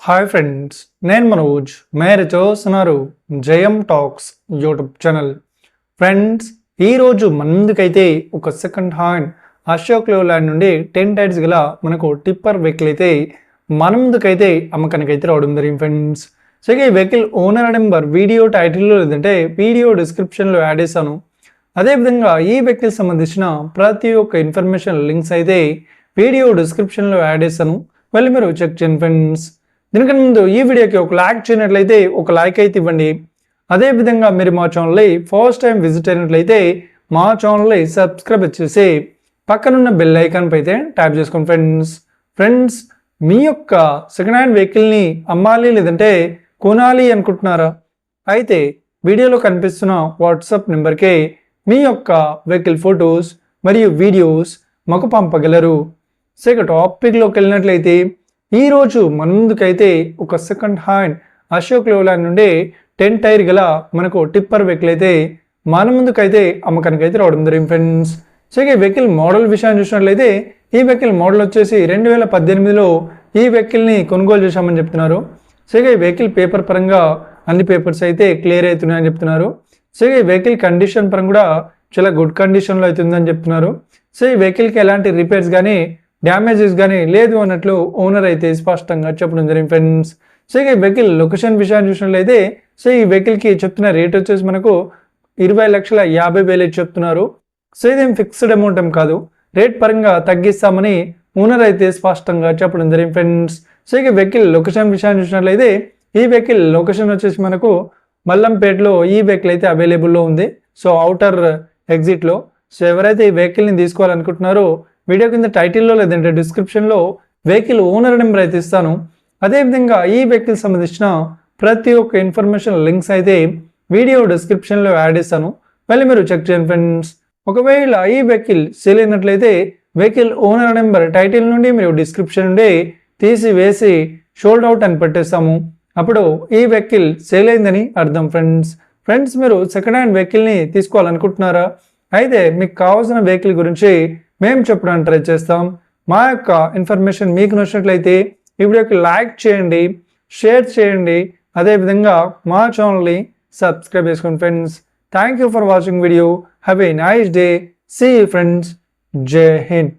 Hi friends, నేను మనోజ్. మీరు చూస్తున్నారు జయం టాక్స్ యూట్యూబ్ ఛానల్. ఫ్రెండ్స్, ఈరోజు ముందుకైతే ఒక సెకండ్ హ్యాండ్ అశోక్ లేలాండ్ నుండి 10 టైర్స్ గల మనకు టిప్పర్ వెహికల్ అయితే మన ముందుకైతే అమ్మకానికి అయితే రావడం జరిగింది ఫ్రెండ్స్. సో ఈ వెహికల్ ఓనర్ నెంబర్ వీడియో టైటిల్లో లేదంటే వీడియో డిస్క్రిప్షన్లో యాడ్ చేశాను. అదేవిధంగా ఈ వెహికల్ సంబంధించిన ప్రతి ఒక్క ఇన్ఫర్మేషన్ లింక్స్ అయితే వీడియో డిస్క్రిప్షన్లో యాడ్ చేశాను, వెళ్ళి మీరు చెక్ చేయండి ఫ్రెండ్స్. దీనికన్నా ముందు ఈ వీడియోకి ఒక లైక్ చేయనట్లయితే ఒక లైక్ అయితే ఇవ్వండి. అదేవిధంగా మీరు మా ఛానల్ని ఫస్ట్ టైం విజిట్ అయినట్లయితే మా ఛానల్ని సబ్స్క్రైబ్ చేసి పక్కనున్న బెల్ ఐకాన్ పై అయితే ట్యాప్ చేసుకోండి ఫ్రెండ్స్. మీ యొక్క సెకండ్ హ్యాండ్ వెహికల్ని అమ్మాలి లేదంటే కొనాలి అనుకుంటున్నారా? అయితే వీడియోలో కనిపిస్తున్న వాట్సాప్ నెంబర్కే మీ యొక్క వెహికల్ ఫొటోస్ మరియు వీడియోస్ మాకు పంపగలరు. సో ఇక టాపిక్లోకి వెళ్ళినట్లయితే ఈరోజు మన ముందుకైతే ఒక సెకండ్ హ్యాండ్ అశోక్ లేలాండ్ నుండి 10 టైర్ గల మనకు టిప్పర్ వెహికల్ అయితే మన ముందుకైతే అమ్మకానికి అయితే రావడం జరిగింది ఫ్రెండ్స్. సో ఈ వెహికల్ మోడల్ విషయాన్ని చూసినట్లయితే ఈ వెహికల్ మోడల్ వచ్చేసి 2018లో ఈ వెహికల్ని కొనుగోలు చేశామని చెప్తున్నారు. సో ఈ వెహికల్ పేపర్ పరంగా అన్ని పేపర్స్ అయితే క్లియర్ అవుతున్నాయని చెప్తున్నారు. సో ఈ వెహికల్ కండిషన్ పరంగా కూడా చాలా గుడ్ కండిషన్లో అవుతుందని చెప్తున్నారు. సో ఈ వెహికల్కి ఎలాంటి రిపేర్స్ కానీ డ్యామేజెస్ కానీ లేదు అన్నట్లు ఓనర్ అయితే స్పష్టంగా చెప్పడం జరిగింది ఫ్రెండ్స్. సో ఈ వెహికల్ లొకేషన్ విషయాన్ని చూసినట్లయితే సో ఈ వెహికల్కి చెప్తున్న రేట్ వచ్చేసి మనకు 20,50,000 చెప్తున్నారు. సో ఇదేం ఫిక్స్డ్ అమౌంట్ ఏం కాదు, రేట్ పరంగా తగ్గిస్తామని ఓనర్ అయితే స్పష్టంగా చెప్పడం జరిగింది ఫ్రెండ్స్. సో ఈ వెహికల్ లొకేషన్ విషయాన్ని చూసినట్లయితే ఈ వెహికల్ లొకేషన్ వచ్చేసి మనకు మల్లంపేటలో ఈ వెహికల్ అయితే అవైలబుల్లో ఉంది. So outer ఎగ్జిట్లో. సో ఎవరైతే ఈ వెహికల్ని తీసుకోవాలనుకుంటున్నారో వీడియో కింద టైటిల్లో లేదంటే డిస్క్రిప్షన్లో వెహికల్ ఓనర్ నెంబర్ అయితే ఇస్తాను. అదేవిధంగా ఈ వెహికల్ సంబంధించిన ప్రతి ఒక్క ఇన్ఫర్మేషన్ లింక్స్ అయితే వీడియో డిస్క్రిప్షన్లో యాడ్ చేస్తాను, మళ్ళీ మీరు చెక్ చేయండి ఫ్రెండ్స్. ఒకవేళ ఈ వెహికల్ సేల్ అయినట్లయితే వెహికల్ ఓనర్ నెంబర్ టైటిల్ నుండి మీరు డిస్క్రిప్షన్ నుండి తీసివేసి షోల్డ్ అవుట్ అని పెట్టేస్తాము. అప్పుడు ఈ వెహికల్ సేల్ అయిందని అర్థం ఫ్రెండ్స్. మీరు సెకండ్ హ్యాండ్ వెహికల్ని తీసుకోవాలనుకుంటున్నారా? అయితే మీకు కావాల్సిన వెహికల్ గురించి మేము చెప్పడానికి ట్రై చేస్తాం. మా యొక్క ఇన్ఫర్మేషన్ మీకు నచ్చినట్లయితే ఈ వీడియోకి లైక్ చేయండి, షేర్ చేయండి, అదేవిధంగా మా ఛానల్ని సబ్స్క్రైబ్ చేసుకోండి friends. Thank you for watching video. Have a nice day. See you friends. జై హింద్.